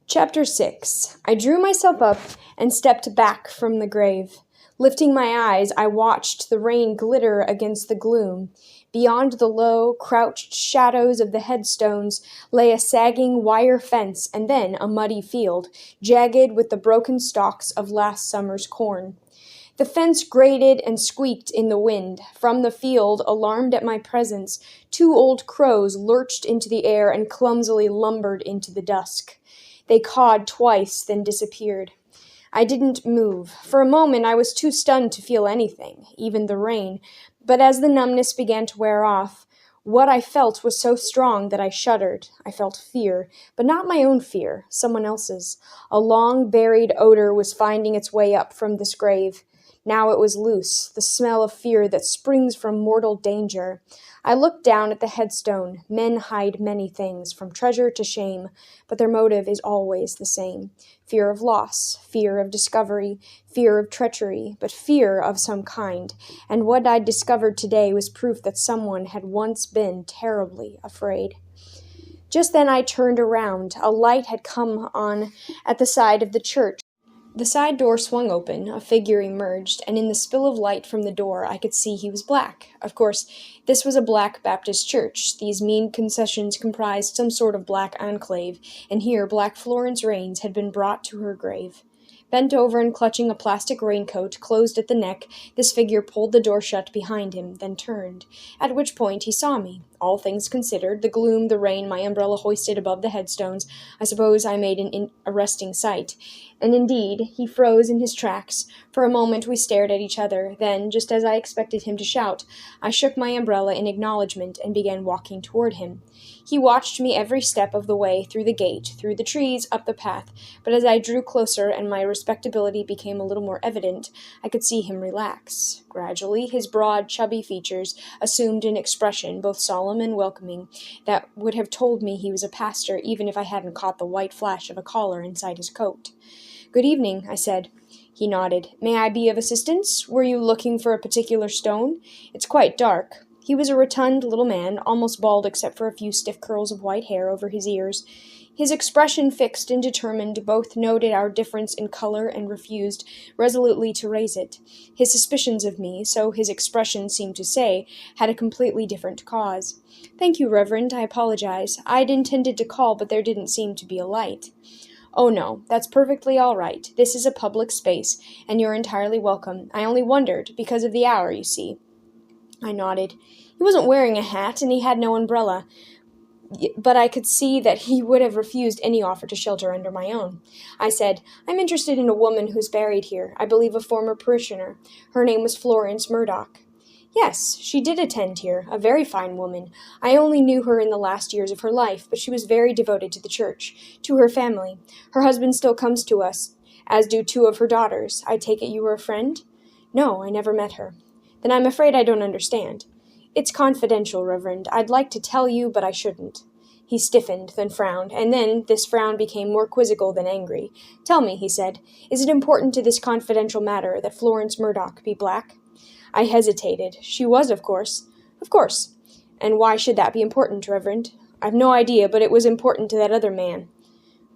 Chapter 6. I drew myself up and stepped back from the grave. Lifting my eyes, I watched the rain glitter against the gloom. Beyond the low, crouched shadows of the headstones lay a sagging wire fence and then a muddy field, jagged with the broken stalks of last summer's corn. The fence grated and squeaked in the wind. From the field, alarmed at my presence, two old crows lurched into the air and clumsily lumbered into the dusk. They cawed twice, then disappeared. I didn't move. For a moment I was too stunned to feel anything, even the rain, but as the numbness began to wear off, what I felt was so strong that I shuddered. I felt fear, but not my own fear, someone else's. A long-buried odor was finding its way up from this grave. Now it was loose, the smell of fear that springs from mortal danger. I looked down at the headstone. Men hide many things, from treasure to shame, but their motive is always the same. Fear of loss, fear of discovery, fear of treachery, but fear of some kind. And what I'd discovered today was proof that someone had once been terribly afraid. Just then I turned around. A light had come on at the side of the church. The side door swung open, a figure emerged, and in the spill of light from the door I could see he was black. Of course, this was a black Baptist church. These mean concessions comprised some sort of black enclave, and here black Florence Raines had been brought to her grave. Bent over and clutching a plastic raincoat closed at the neck, this figure pulled the door shut behind him, then turned, at which point he saw me. All things considered, the gloom, the rain, my umbrella hoisted above the headstones, I suppose I made an arresting sight. And indeed, he froze in his tracks. For a moment we stared at each other. Then, just as I expected him to shout, I shook my umbrella in acknowledgement and began walking toward him. He watched me every step of the way, through the gate, through the trees, up the path, but as I drew closer and my respectability became a little more evident, I could see him relax. Gradually, his broad, chubby features assumed an expression, both solemn and welcoming, that would have told me he was a pastor even if I hadn't caught the white flash of a collar inside his coat. "Good evening," I said. He nodded. "May I be of assistance? Were you looking for a particular stone? It's quite dark." He was a rotund little man, almost bald except for a few stiff curls of white hair over his ears. His expression, fixed and determined, both noted our difference in color and refused resolutely to raise it. His suspicions of me, so his expression seemed to say, had a completely different cause. "Thank you, Reverend, I apologize. I'd intended to call, but there didn't seem to be a light." "Oh, no, that's perfectly all right. This is a public space, and you're entirely welcome. I only wondered, because of the hour, you see." I nodded. He wasn't wearing a hat, and he had no umbrella, but I could see that he would have refused any offer to shelter under my own. I said, "I'm interested in a woman who's buried here. I believe a former parishioner. Her name was Florence Murdoch." "Yes, she did attend here, a very fine woman. I only knew her in the last years of her life, but she was very devoted to the church, to her family. Her husband still comes to us, as do two of her daughters. I take it you were a friend?" "No, I never met her." "Then I'm afraid I don't understand." "It's confidential, Reverend. I'd like to tell you, but I shouldn't." He stiffened, then frowned, and then this frown became more quizzical than angry. "Tell me," he said, "is it important to this confidential matter that Florence Murdoch be black?" I hesitated. "She was, of course." "Of course. And why should that be important, Reverend?" "I've no idea, but it was important to that other man."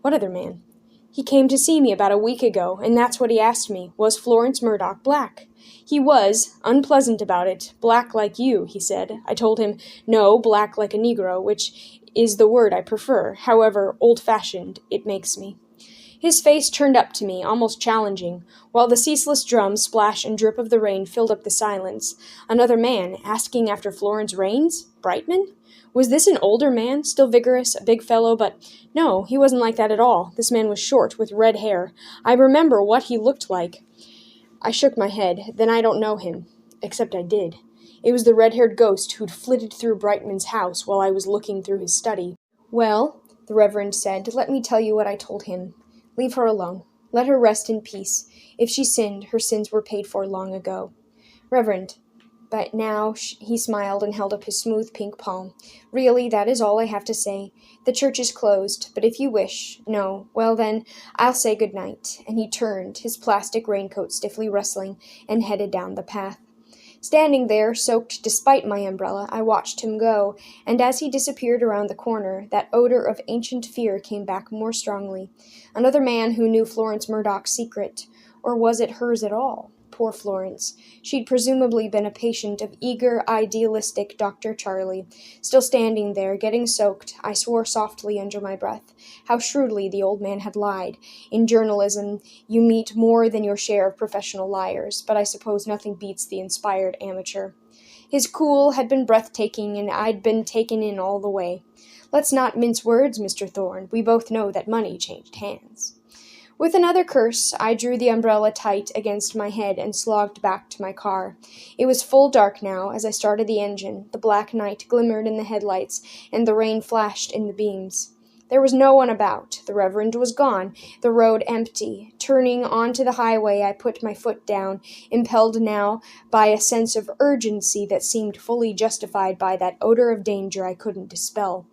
"What other man?" "He came to see me about a week ago, and that's what he asked me. Was Florence Murdoch black? He was unpleasant about it. Black like you, he said. I told him, no, black like a Negro, which is the word I prefer, however old-fashioned it makes me. His face turned up to me, almost challenging, while the ceaseless drum, splash, and drip of the rain filled up the silence. Another man, asking after Florence Raines? Brightman? Was this an older man, still vigorous, a big fellow, but no, he wasn't like that at all. This man was short, with red hair. I remember what he looked like. I shook my head. Then I don't know him. Except I did. It was the red-haired ghost who'd flitted through Brightman's house while I was looking through his study. "Well," the Reverend said, "let me tell you what I told him. Leave her alone. Let her rest in peace. If she sinned, her sins were paid for long ago. Reverend." But now he smiled and held up his smooth pink palm. "Really, that is all I have to say. The church is closed, but if you wish— no, well then, I'll say good night." And he turned, his plastic raincoat stiffly rustling, and headed down the path. Standing there, soaked despite my umbrella, I watched him go, and as he disappeared around the corner, that odor of ancient fear came back more strongly. Another man who knew Florence Murdoch's secret. Or was it hers at all? Poor Florence. She'd presumably been a patient of eager, idealistic Dr. Charlie. Still standing there, getting soaked, I swore softly under my breath. How shrewdly the old man had lied. In journalism, you meet more than your share of professional liars, but I suppose nothing beats the inspired amateur. His cool had been breathtaking, and I'd been taken in all the way. Let's not mince words, Mr. Thorne. We both know that money changed hands. With another curse, I drew the umbrella tight against my head and slogged back to my car. It was full dark now as I started the engine. The black night glimmered in the headlights, and the rain flashed in the beams. There was no one about. The Reverend was gone, the road empty. Turning onto the highway, I put my foot down, impelled now by a sense of urgency that seemed fully justified by that odor of danger I couldn't dispel.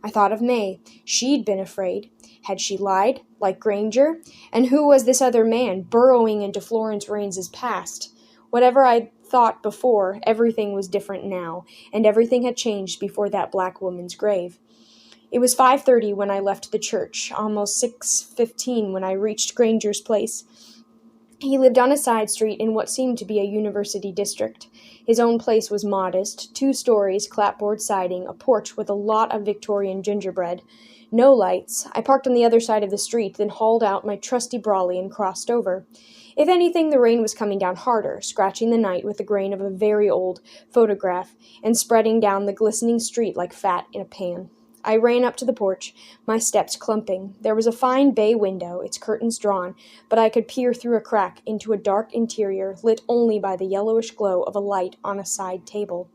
I thought of May. She'd been afraid. Had she lied, like Granger? And who was this other man, burrowing into Florence Raines's past? Whatever I'd thought before, everything was different now, and everything had changed before that black woman's grave. It was 5:30 when I left the church, almost 6:15 when I reached Granger's place. He lived on a side street in what seemed to be a university district. His own place was modest, 2 stories, clapboard siding, a porch with a lot of Victorian gingerbread. No lights. I parked on the other side of the street, then hauled out my trusty brolly and crossed over. If anything, the rain was coming down harder, scratching the night with the grain of a very old photograph, and spreading down the glistening street like fat in a pan. I ran up to the porch, my steps clumping. There was a fine bay window, its curtains drawn, but I could peer through a crack into a dark interior lit only by the yellowish glow of a light on a side table.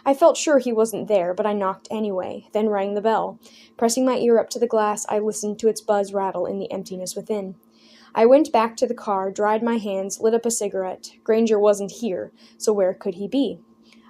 I felt sure he wasn't there, but I knocked anyway, then rang the bell. Pressing my ear up to the glass, I listened to its buzz rattle in the emptiness within. I went back to the car, dried my hands, lit up a cigarette. Granger wasn't here, so where could he be?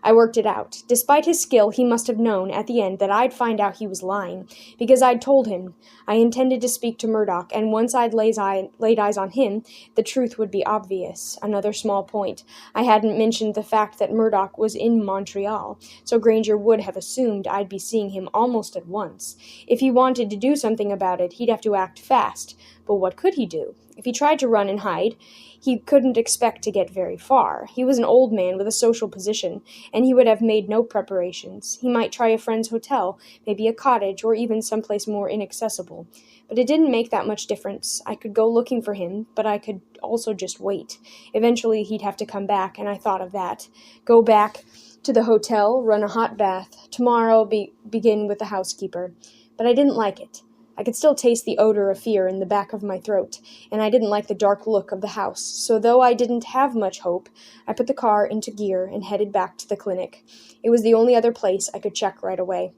I worked it out. Despite his skill, he must have known at the end that I'd find out he was lying, because I'd told him. I intended to speak to Murdoch, and once I'd laid eyes on him, the truth would be obvious. Another small point. I hadn't mentioned the fact that Murdoch was in Montreal, so Granger would have assumed I'd be seeing him almost at once. If he wanted to do something about it, he'd have to act fast. But what could he do? If he tried to run and hide, he couldn't expect to get very far. He was an old man with a social position, and he would have made no preparations. He might try a friend's hotel, maybe a cottage, or even someplace more inaccessible. But it didn't make that much difference. I could go looking for him, but I could also just wait. Eventually he'd have to come back, and I thought of that. Go back to the hotel, run a hot bath. Tomorrow begin with the housekeeper. But I didn't like it. I could still taste the odor of fear in the back of my throat, and I didn't like the dark look of the house, so though I didn't have much hope, I put the car into gear and headed back to the clinic. It was the only other place I could check right away.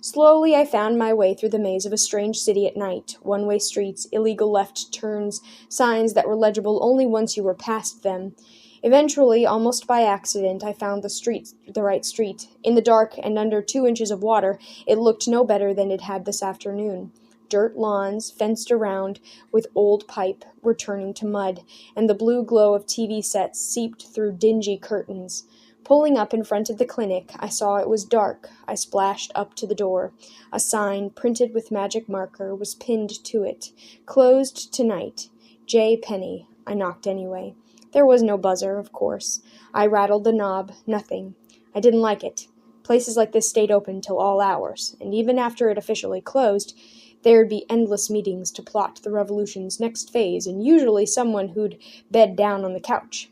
Slowly I found my way through the maze of a strange city at night, one-way streets, illegal left turns, signs that were legible only once you were past them. Eventually, almost by accident, I found the right street. In the dark and under 2 inches of water, it looked no better than it had this afternoon. Dirt lawns, fenced around with old pipe, were turning to mud, and the blue glow of TV sets seeped through dingy curtains. Pulling up in front of the clinic, I saw it was dark. I splashed up to the door. A sign, printed with magic marker, was pinned to it. Closed tonight. J. Penny. I knocked anyway. There was no buzzer, of course. I rattled the knob. Nothing. I didn't like it. Places like this stayed open till all hours, and even after it officially closed, there'd be endless meetings to plot the revolution's next phase, and usually someone who'd bed down on the couch.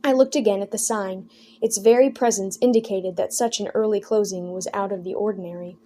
I looked again at the sign. Its very presence indicated that such an early closing was out of the ordinary.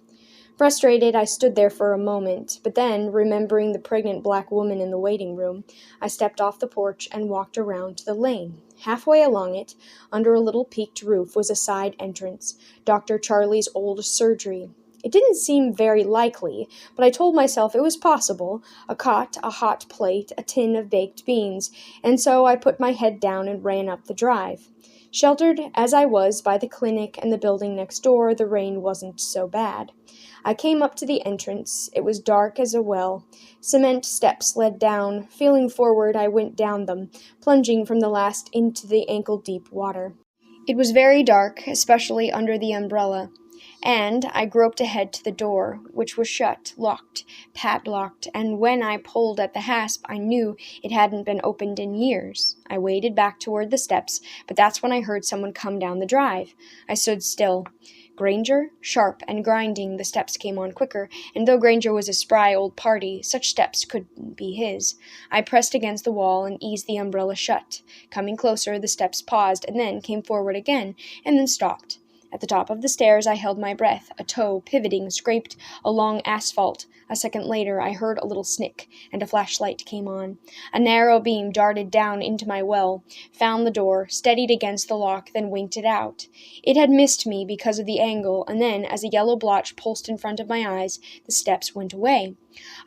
Frustrated, I stood there for a moment, but then, remembering the pregnant black woman in the waiting room, I stepped off the porch and walked around to the lane. Halfway along it, under a little peaked roof, was a side entrance, Dr. Charlie's old surgery. It didn't seem very likely, but I told myself it was possible. A cot, a hot plate, a tin of baked beans, and so I put my head down and ran up the drive. Sheltered as I was by the clinic and the building next door, the rain wasn't so bad. I came up to the entrance. It was dark as a well. Cement steps led down. Feeling forward, I went down them, plunging from the last into the ankle-deep water. It was very dark, especially under the umbrella, and I groped ahead to the door, which was shut, locked, padlocked, and when I pulled at the hasp, I knew it hadn't been opened in years. I waded back toward the steps, but that's when I heard someone come down the drive. I stood still. Granger, sharp and grinding, the steps came on quicker, and though Granger was a spry old party, such steps couldn't be his. I pressed against the wall and eased the umbrella shut. Coming closer, the steps paused, and then came forward again, and then stopped. At the top of the stairs I held my breath. A toe, pivoting, scraped along asphalt. A second later I heard a little snick, and a flashlight came on. A narrow beam darted down into my well, found the door, steadied against the lock, then winked it out. It had missed me because of the angle, and then, as a yellow blotch pulsed in front of my eyes, the steps went away.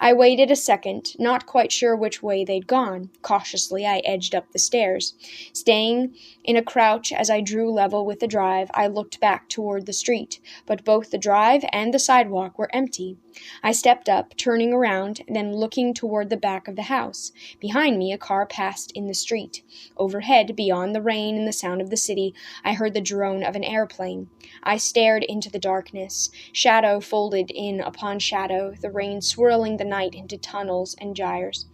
I waited a second, not quite sure which way they'd gone. Cautiously I edged up the stairs. Staying in a crouch as I drew level with the drive, I looked back toward the street, but both the drive and the sidewalk were empty. I stepped up, turning around, then looking toward the back of the house. Behind me, a car passed in the street. Overhead, beyond the rain and the sound of the city, I heard the drone of an airplane. I stared into the darkness. Shadow folded in upon shadow, the rain swirling the night into tunnels and gyres.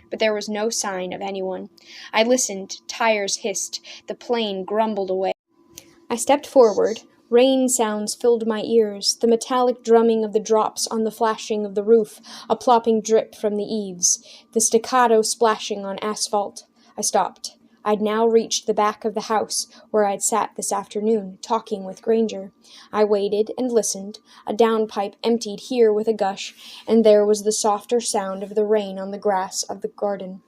But there was no sign of anyone. I listened. Tires hissed. The plane grumbled away. I stepped forward. Rain sounds filled my ears, the metallic drumming of the drops on the flashing of the roof, a plopping drip from the eaves, the staccato splashing on asphalt. I stopped. I'd now reached the back of the house where I'd sat this afternoon, talking with Granger. I waited and listened. A downpipe emptied here with a gush, and there was the softer sound of the rain on the grass of the garden.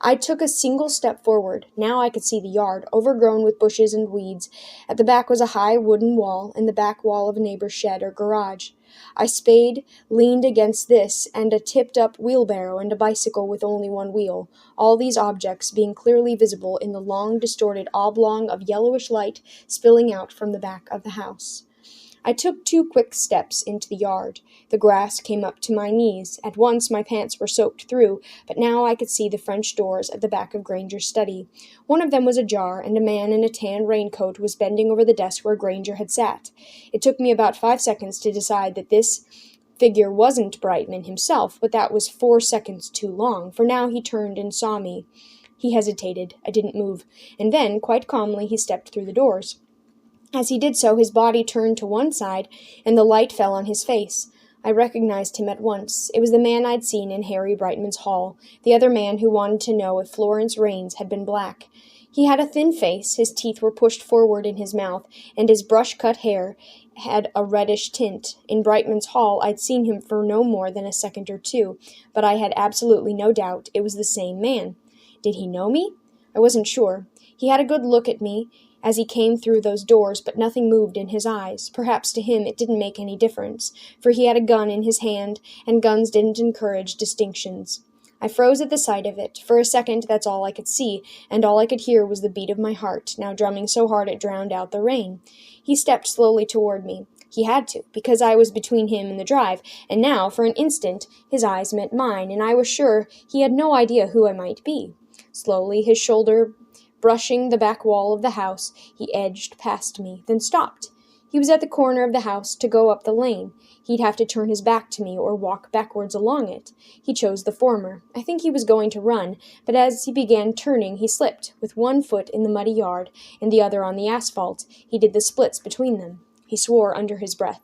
I took a single step forward. Now I could see the yard, overgrown with bushes and weeds. At the back was a high wooden wall, and the back wall of a neighbor's shed or garage. I spade leaned against this, and a tipped-up wheelbarrow and a bicycle with only one wheel, all these objects being clearly visible in the long, distorted oblong of yellowish light spilling out from the back of the house. I took 2 quick steps into the yard. The grass came up to my knees. At once my pants were soaked through, but now I could see the French doors at the back of Granger's study. One of them was ajar, and a man in a tan raincoat was bending over the desk where Granger had sat. It took me about 5 seconds to decide that this figure wasn't Brightman himself, but that was 4 seconds too long, for now he turned and saw me. He hesitated. I didn't move, and then, quite calmly, he stepped through the doors. As he did so, his body turned to one side, and the light fell on his face. I recognized him at once. It was the man I'd seen in Harry Brightman's hall, the other man who wanted to know if Florence Raines had been black. He had a thin face, his teeth were pushed forward in his mouth, and his brush-cut hair had a reddish tint. In Brightman's hall I'd seen him for no more than a second or two, but I had absolutely no doubt it was the same man. Did he know me? I wasn't sure. He had a good look at me as he came through those doors, but nothing moved in his eyes. Perhaps to him it didn't make any difference, for he had a gun in his hand, and guns didn't encourage distinctions. I froze at the sight of it. For a second, that's all I could see, and all I could hear was the beat of my heart, now drumming so hard it drowned out the rain. He stepped slowly toward me. He had to, because I was between him and the drive, and now, for an instant, his eyes met mine, and I was sure he had no idea who I might be. Slowly, his shoulder brushing the back wall of the house, he edged past me, then stopped. He was at the corner of the house to go up the lane. He'd have to turn his back to me or walk backwards along it. He chose the former. I think he was going to run, but as he began turning, he slipped, with one foot in the muddy yard and the other on the asphalt. He did the splits between them. He swore under his breath.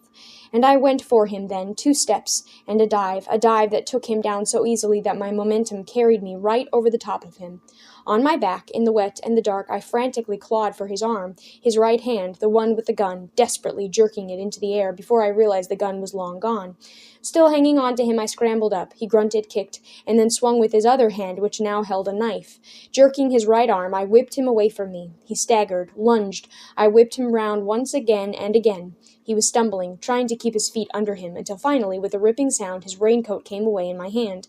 And I went for him then, 2 steps, and a dive that took him down so easily that my momentum carried me right over the top of him. On my back, in the wet and the dark, I frantically clawed for his arm, his right hand, the one with the gun, desperately jerking it into the air before I realized the gun was long gone. Still hanging on to him, I scrambled up. He grunted, kicked, and then swung with his other hand, which now held a knife. Jerking his right arm, I whipped him away from me. He staggered, lunged. I whipped him round once again and again. He was stumbling, trying to keep his feet under him, until finally, with a ripping sound, his raincoat came away in my hand.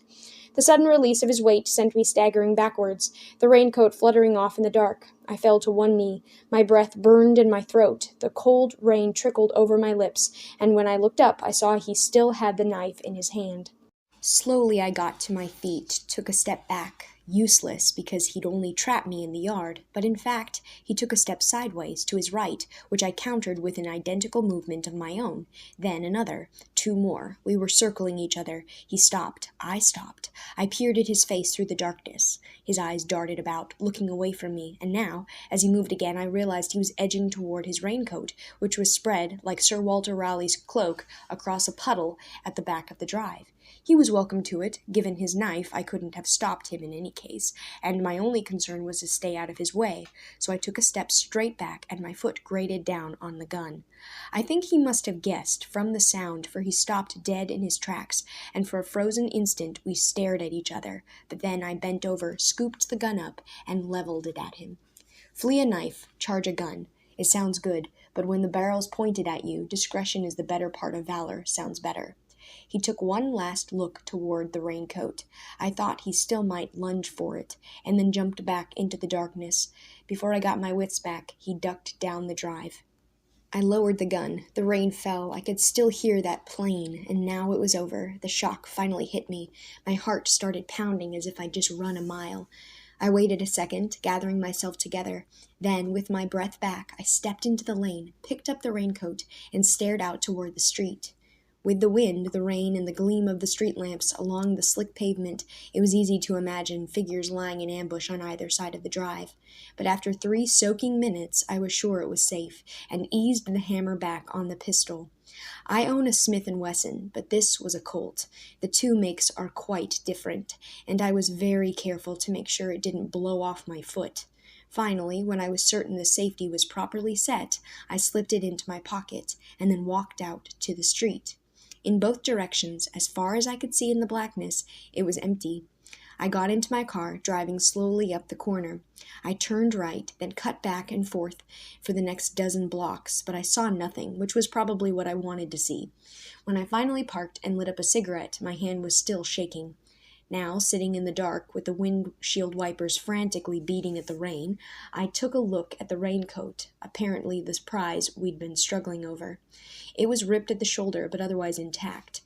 The sudden release of his weight sent me staggering backwards, the raincoat fluttering off in the dark. I fell to one knee. My breath burned in my throat. The cold rain trickled over my lips, and when I looked up, I saw he still had the knife in his hand. Slowly I got to my feet, took a step back. Useless, because he'd only trapped me in the yard, but in fact he took a step sideways to his right, which I countered with an identical movement of my own, then another, two more. We were circling each other. He stopped. I stopped. I peered at his face through the darkness. His eyes darted about, looking away from me, and now, as he moved again, I realized he was edging toward his raincoat, which was spread, like Sir Walter Raleigh's cloak, across a puddle at the back of the drive. He was welcome to it. Given his knife, I couldn't have stopped him in any case, and my only concern was to stay out of his way, so I took a step straight back, and my foot grated down on the gun. I think he must have guessed from the sound, for he stopped dead in his tracks, and for a frozen instant we stared at each other, but then I bent over, scooped the gun up, and leveled it at him. Flee a knife, charge a gun. It sounds good, but when the barrel's pointed at you, discretion is the better part of valor sounds better. He took one last look toward the raincoat. I thought he still might lunge for it, and then jumped back into the darkness. Before I got my wits back, he ducked down the drive. I lowered the gun. The rain fell. I could still hear that plain, and now it was over. The shock finally hit me. My heart started pounding as if I'd just run a mile. I waited a second, gathering myself together. Then, with my breath back, I stepped into the lane, picked up the raincoat, and stared out toward the street. With the wind, the rain, and the gleam of the street lamps along the slick pavement, it was easy to imagine figures lying in ambush on either side of the drive. But after 3 soaking minutes, I was sure it was safe, and eased the hammer back on the pistol. I own a Smith & Wesson, but this was a Colt. The two makes are quite different, and I was very careful to make sure it didn't blow off my foot. Finally, when I was certain the safety was properly set, I slipped it into my pocket, and then walked out to the street. In both directions, as far as I could see in the blackness, it was empty. I got into my car, driving slowly up the corner. I turned right, then cut back and forth for the next dozen blocks, but I saw nothing, which was probably what I wanted to see. When I finally parked and lit up a cigarette, my hand was still shaking. Now, sitting in the dark, with the windshield wipers frantically beating at the rain, I took a look at the raincoat, apparently the prize we'd been struggling over. It was ripped at the shoulder, but otherwise intact.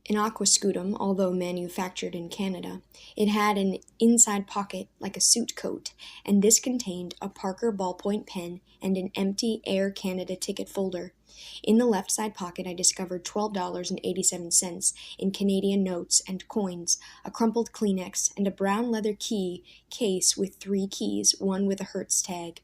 An aquascutum, although manufactured in Canada. It had an inside pocket like a suit coat, and this contained a Parker ballpoint pen and an empty Air Canada ticket folder. In the left side pocket I discovered $12.87 in Canadian notes and coins, a crumpled Kleenex, and a brown leather key case with 3 keys, one with a Hertz tag.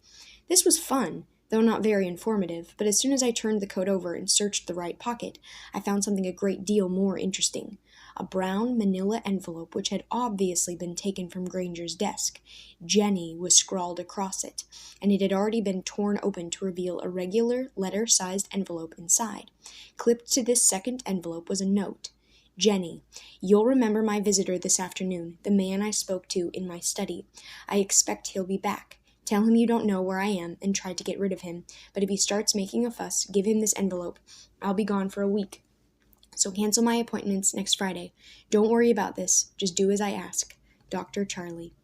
This was fun, though not very informative, but as soon as I turned the coat over and searched the right pocket, I found something a great deal more interesting. A brown manila envelope which had obviously been taken from Granger's desk. Jenny was scrawled across it, and it had already been torn open to reveal a regular letter-sized envelope inside. Clipped to this second envelope was a note. Jenny, you'll remember my visitor this afternoon, the man I spoke to in my study. I expect he'll be back. Tell him you don't know where I am and try to get rid of him, but if he starts making a fuss, give him this envelope. I'll be gone for a week. So cancel my appointments next Friday. Don't worry about this. Just do as I ask. Dr. Charlie.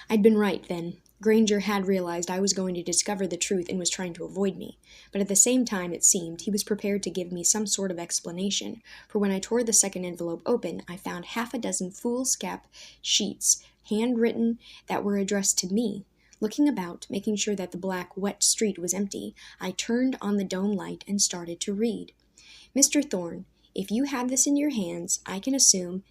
I'd been right then. Granger had realized I was going to discover the truth and was trying to avoid me, but at the same time, it seemed, he was prepared to give me some sort of explanation, for when I tore the second envelope open, I found 6 foolscap sheets, handwritten, that were addressed to me. Looking about, making sure that the black, wet street was empty, I turned on the dome light and started to read. Mr. Thorne, if you have this in your hands, I can assume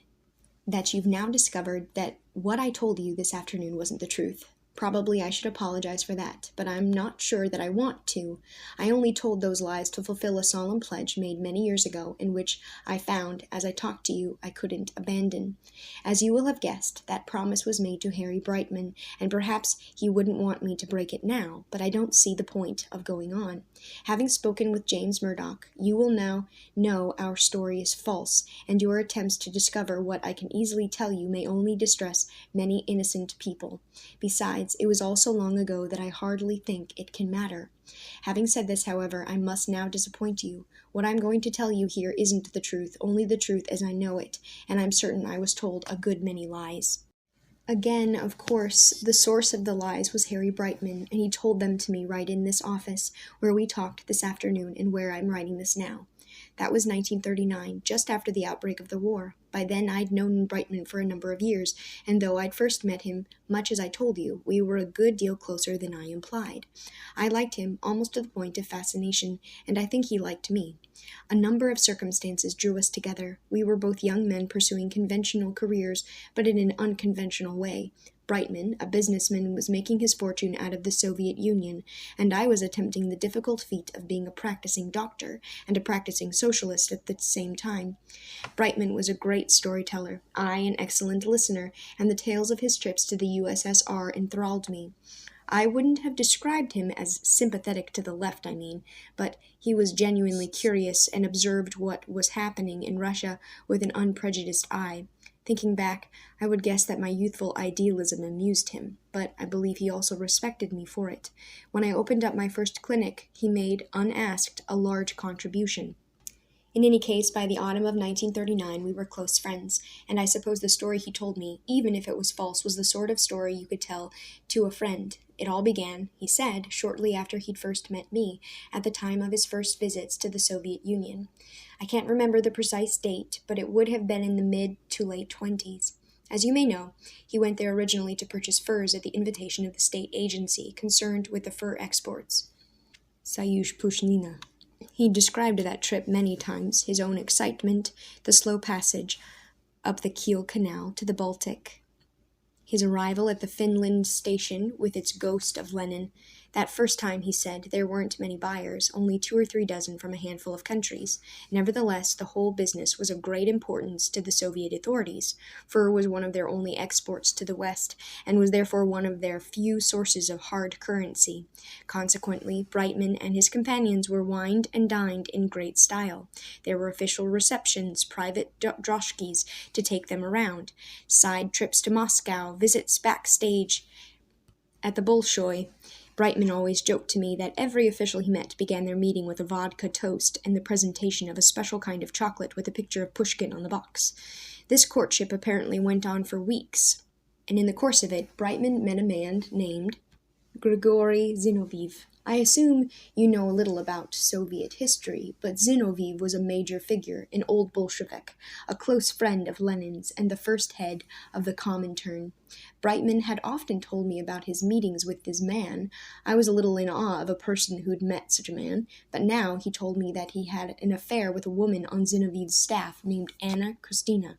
that you've now discovered that what I told you this afternoon wasn't the truth. Probably I should apologize for that, but I'm not sure that I want to. I only told those lies to fulfill a solemn pledge made many years ago, in which I found, as I talked to you, I couldn't abandon. As you will have guessed, that promise was made to Harry Brightman, and perhaps he wouldn't want me to break it now, but I don't see the point of going on. Having spoken with James Murdoch, you will now know our story is false, and your attempts to discover what I can easily tell you may only distress many innocent people. Besides, it was all so long ago that I hardly think it can matter. Having said this, however, I must now disappoint you. What I'm going to tell you here isn't the truth, only the truth as I know it, and I'm certain I was told a good many lies. Again, of course, the source of the lies was Harry Brightman, and he told them to me right in this office, where we talked this afternoon and where I'm writing this now. That was 1939, just after the outbreak of the war. By then I'd known Brightman for a number of years, and though I'd first met him, much as I told you, we were a good deal closer than I implied. I liked him almost to the point of fascination, and I think he liked me. A number of circumstances drew us together. We were both young men pursuing conventional careers, but in an unconventional way. Brightman, a businessman, was making his fortune out of the Soviet Union, and I was attempting the difficult feat of being a practicing doctor and a practicing socialist at the same time. Brightman was a great storyteller, I an excellent listener, and the tales of his trips to the USSR enthralled me. I wouldn't have described him as sympathetic to the left, but he was genuinely curious and observed what was happening in Russia with an unprejudiced eye. Thinking back, I would guess that my youthful idealism amused him, but I believe he also respected me for it. When I opened up my first clinic, he made, unasked, a large contribution. In any case, by the autumn of 1939, we were close friends, and I suppose the story he told me, even if it was false, was the sort of story you could tell to a friend. It all began, he said, shortly after he'd first met me, at the time of his first visits to the Soviet Union. I can't remember the precise date, but it would have been in the mid to late 20s. As you may know, he went there originally to purchase furs at the invitation of the state agency concerned with the fur exports. Sayush Pushnina. He described that trip many times, his own excitement, the slow passage up the Kiel Canal to the Baltic, his arrival at the Finland station with its ghost of Lenin. That first time, he said, there weren't many buyers, only 2 or 3 dozen from a handful of countries. Nevertheless, the whole business was of great importance to the Soviet authorities. Fur was one of their only exports to the West, and was therefore one of their few sources of hard currency. Consequently, Brightman and his companions were wined and dined in great style. There were official receptions, private droshkis to take them around, side trips to Moscow, visits backstage at the Bolshoi. Brightman always joked to me that every official he met began their meeting with a vodka toast and the presentation of a special kind of chocolate with a picture of Pushkin on the box. This courtship apparently went on for weeks, and in the course of it, Brightman met a man named Grigory Zinoviev. I assume you know a little about Soviet history, but Zinoviev was a major figure, an old Bolshevik, a close friend of Lenin's, and the first head of the Comintern. Brightman had often told me about his meetings with this man. I was a little in awe of a person who'd met such a man, but now he told me that he had an affair with a woman on Zinoviev's staff named Anna Kristina.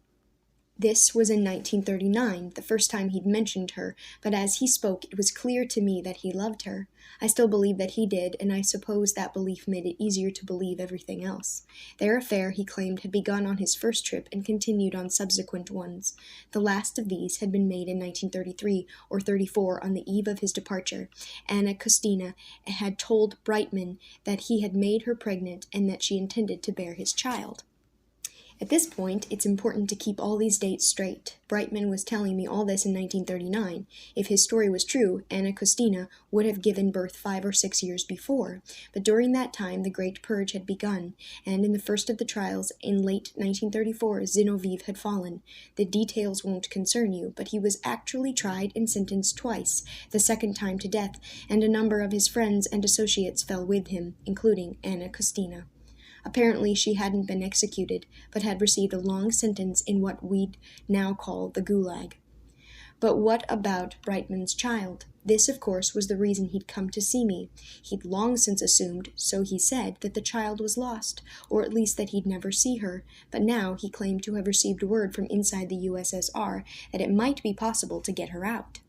This was in 1939, the first time he'd mentioned her, but as he spoke it was clear to me that he loved her. I still believe that he did, and I suppose that belief made it easier to believe everything else. Their affair, he claimed, had begun on his first trip and continued on subsequent ones. The last of these had been made in 1933 or 34 on the eve of his departure. Anna Kristina had told Brightman that he had made her pregnant and that she intended to bear his child. At this point, it's important to keep all these dates straight. Brightman was telling me all this in 1939. If his story was true, Anna Kristina would have given birth 5 or 6 years before. But during that time, the Great Purge had begun, and in the first of the trials, in late 1934, Zinoviev had fallen. The details won't concern you, but he was actually tried and sentenced twice, the second time to death, and a number of his friends and associates fell with him, including Anna Kristina. Apparently she hadn't been executed, but had received a long sentence in what we'd now call the Gulag. But what about Brightman's child? This, of course, was the reason he'd come to see me. He'd long since assumed, so he said, that the child was lost, or at least that he'd never see her, but now he claimed to have received word from inside the USSR that it might be possible to get her out.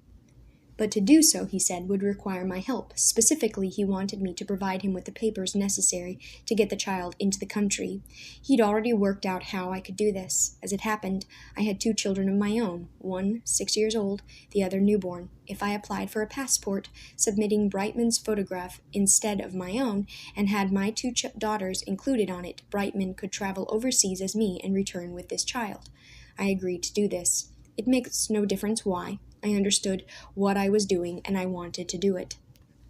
But to do so, he said, would require my help. Specifically, he wanted me to provide him with the papers necessary to get the child into the country. He'd already worked out how I could do this. As it happened, I had 2 children of my own, one 6 years old, the other newborn. If I applied for a passport, submitting Brightman's photograph instead of my own, and had my 2 daughters included on it, Brightman could travel overseas as me and return with this child. I agreed to do this. It makes no difference why. I understood what I was doing, and I wanted to do it.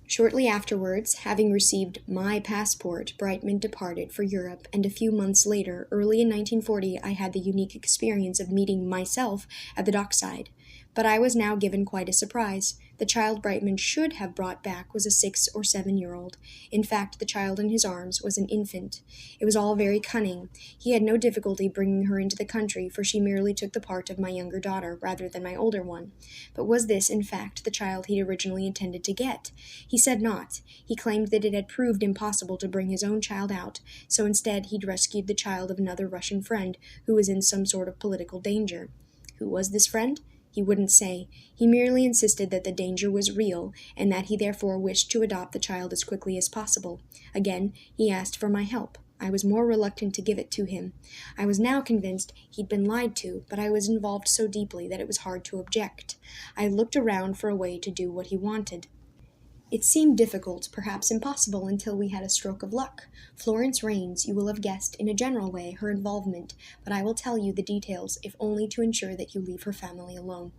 Shortly afterwards, having received my passport, Brightman departed for Europe, and a few months later, early in 1940, I had the unique experience of meeting myself at the dockside. But I was now given quite a surprise. The child Brightman should have brought back was a 6 or 7-year-old. In fact, the child in his arms was an infant. It was all very cunning. He had no difficulty bringing her into the country, for she merely took the part of my younger daughter rather than my older one. But was this, in fact, the child he'd originally intended to get? He said not. He claimed that it had proved impossible to bring his own child out, so instead he'd rescued the child of another Russian friend who was in some sort of political danger. Who was this friend? He wouldn't say. He merely insisted that the danger was real, and that he therefore wished to adopt the child as quickly as possible. Again, he asked for my help. I was more reluctant to give it to him. I was now convinced he'd been lied to, but I was involved so deeply that it was hard to object. I looked around for a way to do what he wanted. It seemed difficult, perhaps impossible, until we had a stroke of luck. Florence Raines, you will have guessed, in a general way, her involvement, but I will tell you the details, if only to ensure that you leave her family alone.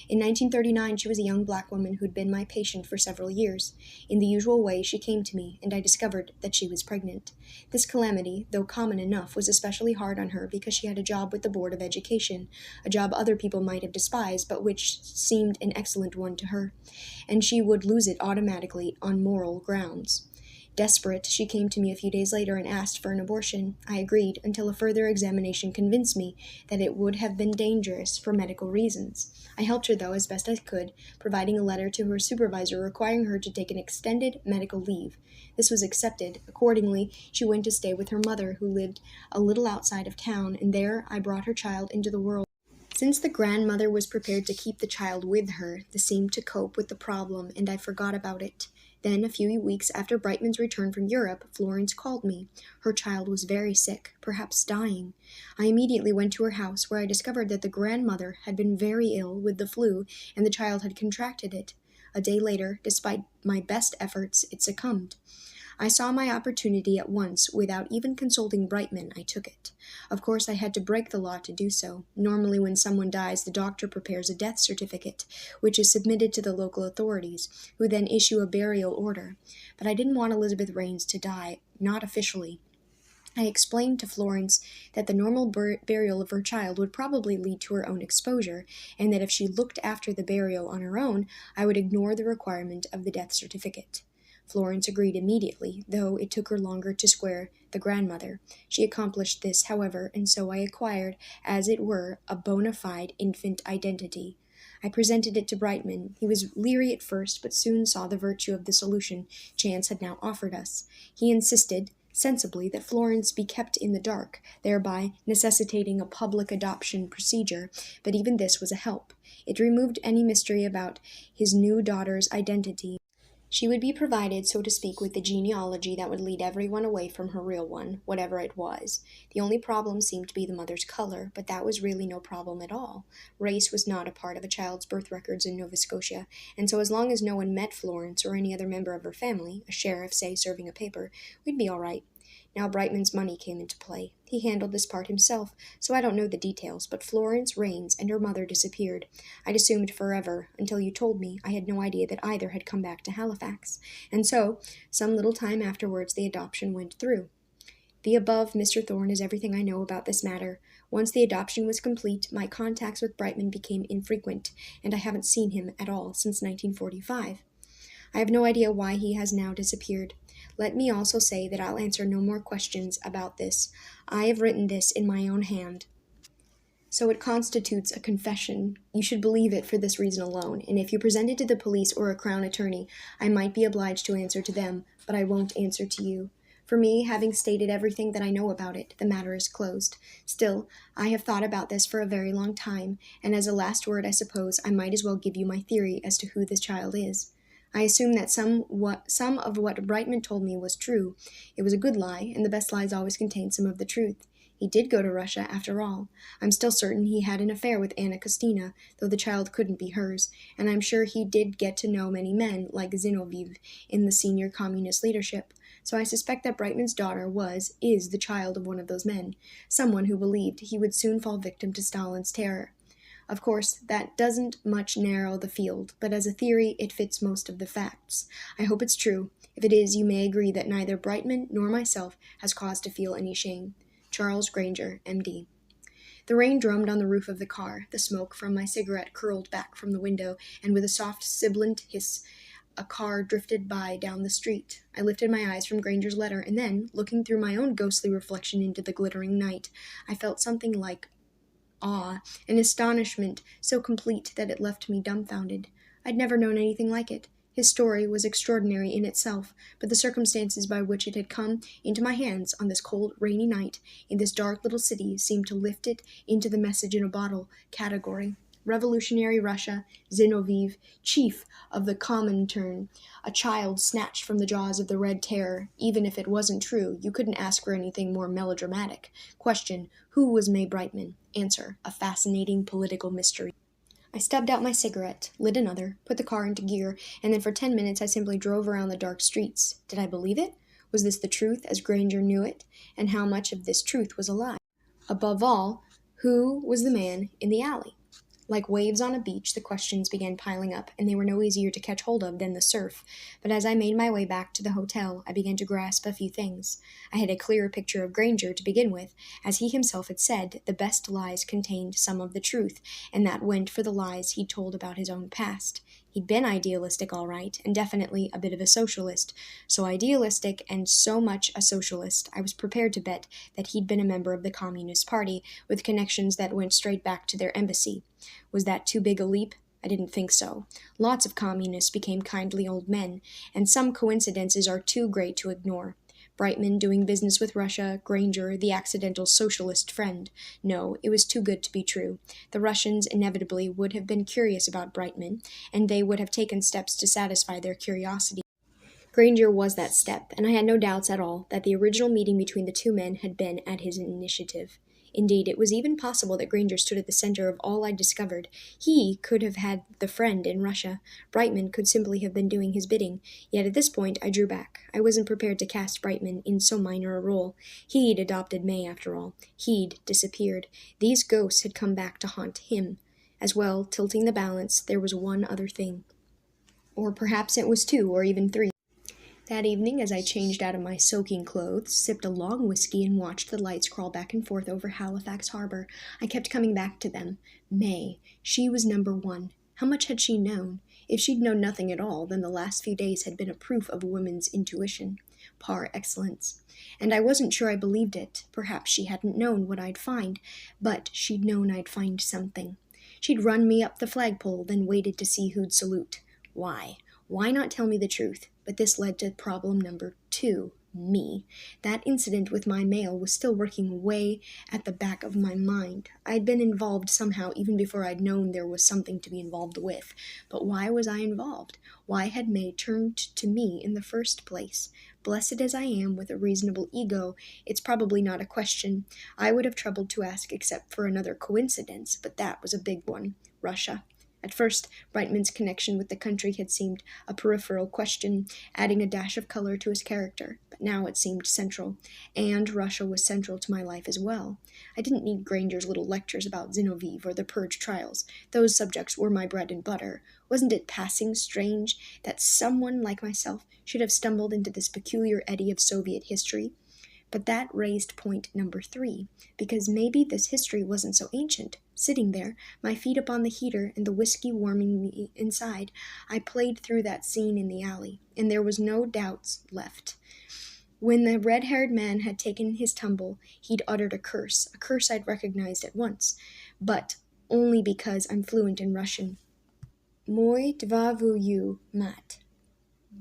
In 1939, she was a young black woman who'd been my patient for several years. In the usual way, she came to me, and I discovered that she was pregnant. This calamity, though common enough, was especially hard on her because she had a job with the Board of Education, a job other people might have despised, but which seemed an excellent one to her, and she would lose it automatically on moral grounds. Desperate, she came to me a few days later and asked for an abortion. I agreed, until a further examination convinced me that it would have been dangerous for medical reasons. I helped her, though, as best I could, providing a letter to her supervisor requiring her to take an extended medical leave. This was accepted. Accordingly, she went to stay with her mother, who lived a little outside of town, and there I brought her child into the world. Since the grandmother was prepared to keep the child with her, this seemed to cope with the problem, and I forgot about it. Then, a few weeks after Brightman's return from Europe, Florence called me. Her child was very sick, perhaps dying. I immediately went to her house, where I discovered that the grandmother had been very ill with the flu, and the child had contracted it. A day later, despite my best efforts, it succumbed. I saw my opportunity at once. Without even consulting Brightman, I took it. Of course, I had to break the law to do so. Normally, when someone dies, the doctor prepares a death certificate, which is submitted to the local authorities, who then issue a burial order. But I didn't want Elizabeth Raines to die, not officially. I explained to Florence that the normal burial of her child would probably lead to her own exposure, and that if she looked after the burial on her own, I would ignore the requirement of the death certificate. Florence agreed immediately, though it took her longer to square the grandmother. She accomplished this, however, and so I acquired, as it were, a bona fide infant identity. I presented it to Brightman. He was leery at first, but soon saw the virtue of the solution chance had now offered us. He insisted, sensibly, that Florence be kept in the dark, thereby necessitating a public adoption procedure, but even this was a help. It removed any mystery about his new daughter's identity. She would be provided, so to speak, with the genealogy that would lead everyone away from her real one, whatever it was. The only problem seemed to be the mother's color, but that was really no problem at all. Race was not a part of a child's birth records in Nova Scotia, and so as long as no one met Florence or any other member of her family, a sheriff, say, serving a paper, we'd be all right. Now Brightman's money came into play. He handled this part himself, so I don't know the details, but Florence Raines and her mother disappeared. I'd assumed forever, until you told me. I had no idea that either had come back to Halifax. And so, some little time afterwards, the adoption went through. The above, Mr. Thorne, is everything I know about this matter. Once the adoption was complete, my contacts with Brightman became infrequent, and I haven't seen him at all since 1945. I have no idea why he has now disappeared. Let me also say that I'll answer no more questions about this. I have written this in my own hand, so it constitutes a confession. You should believe it for this reason alone, and if you present it to the police or a Crown attorney, I might be obliged to answer to them, but I won't answer to you. For me, having stated everything that I know about it, the matter is closed. Still, I have thought about this for a very long time, and as a last word, I suppose I might as well give you my theory as to who this child is. I assume that some of what Brightman told me was true. It was a good lie, and the best lies always contain some of the truth. He did go to Russia, after all. I'm still certain he had an affair with Anna Kostina, though the child couldn't be hers, and I'm sure he did get to know many men, like Zinoviev, in the senior communist leadership. So I suspect that Brightman's daughter is the child of one of those men, someone who believed he would soon fall victim to Stalin's terror. Of course, that doesn't much narrow the field, but as a theory, it fits most of the facts. I hope it's true. If it is, you may agree that neither Brightman nor myself has cause to feel any shame. Charles Granger, M.D. The rain drummed on the roof of the car. The smoke from my cigarette curled back from the window, and with a soft, sibilant hiss, a car drifted by down the street. I lifted my eyes from Granger's letter, and then, looking through my own ghostly reflection into the glittering night, I felt something like awe, an astonishment so complete that it left me dumbfounded. I'd never known anything like it. His story was extraordinary in itself, but the circumstances by which it had come into my hands on this cold, rainy night in this dark little city seemed to lift it into the message in a bottle category. Revolutionary Russia, Zinoviev, chief of the Comintern, a child snatched from the jaws of the Red Terror. Even if it wasn't true, you couldn't ask for anything more melodramatic. Question: who was May Brightman? Answer: a fascinating political mystery. I stubbed out my cigarette, lit another, put the car into gear, and then for 10 minutes I simply drove around the dark streets. Did I believe it? Was this the truth as Granger knew it? And how much of this truth was a lie? Above all, who was the man in the alley? Like waves on a beach, the questions began piling up, and they were no easier to catch hold of than the surf. But as I made my way back to the hotel, I began to grasp a few things. I had a clearer picture of Granger to begin with. As he himself had said, the best lies contained some of the truth, and that went for the lies he'd told about his own past. He'd been idealistic, all right, and definitely a bit of a socialist. So idealistic and so much a socialist, I was prepared to bet that he'd been a member of the Communist Party, with connections that went straight back to their embassy. Was that too big a leap? I didn't think so. Lots of communists became kindly old men, and some coincidences are too great to ignore. Brightman doing business with Russia, Granger, the accidental socialist friend. No, it was too good to be true. The Russians inevitably would have been curious about Brightman, and they would have taken steps to satisfy their curiosity. Granger was that step, and I had no doubts at all that the original meeting between the two men had been at his initiative. Indeed, it was even possible that Granger stood at the center of all I'd discovered. He could have had the friend in Russia. Brightman could simply have been doing his bidding. Yet at this point I drew back. I wasn't prepared to cast Brightman in so minor a role. He'd adopted May, after all. He'd disappeared. These ghosts had come back to haunt him. As well, tilting the balance, there was one other thing. Or perhaps it was two, or even three. That evening, as I changed out of my soaking clothes, sipped a long whiskey, and watched the lights crawl back and forth over Halifax Harbor, I kept coming back to them. May. She was number one. How much had she known? If she'd known nothing at all, then the last few days had been a proof of a woman's intuition. Par excellence. And I wasn't sure I believed it. Perhaps she hadn't known what I'd find, but she'd known I'd find something. She'd run me up the flagpole, then waited to see who'd salute. Why? Why not tell me the truth? But this led to problem number 2, me. That incident with my mail was still working way at the back of my mind. I'd been involved somehow even before I'd known there was something to be involved with. But why was I involved? Why had May turned to me in the first place? Blessed as I am with a reasonable ego, it's probably not a question I would have troubled to ask except for another coincidence, but that was a big one. Russia. At first, Brightman's connection with the country had seemed a peripheral question, adding a dash of color to his character, but now it seemed central, and Russia was central to my life as well. I didn't need Granger's little lectures about Zinoviev or the Purge trials. Those subjects were my bread and butter. Wasn't it passing strange that someone like myself should have stumbled into this peculiar eddy of Soviet history? But that raised point number 3, because maybe this history wasn't so ancient. Sitting there, my feet upon the heater and the whiskey warming me inside, I played through that scene in the alley, and there was no doubts left. When the red-haired man had taken his tumble, he'd uttered a curse I'd recognized at once, but only because I'm fluent in Russian. Moi dvavuyu mat,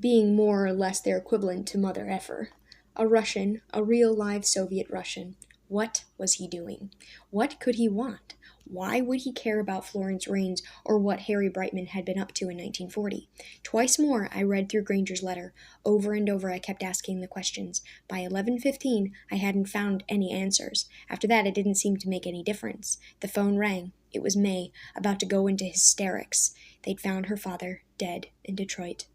being more or less their equivalent to Mother Effer. A Russian, a real live Soviet Russian. What was he doing? What could he want? Why would he care about Florence Raines or what Harry Brightman had been up to in 1940? Twice more I read through Granger's letter. Over and over I kept asking the questions. By 11:15 I hadn't found any answers. After that it didn't seem to make any difference. The phone rang. It was May, about to go into hysterics. They'd found her father, dead, in Detroit.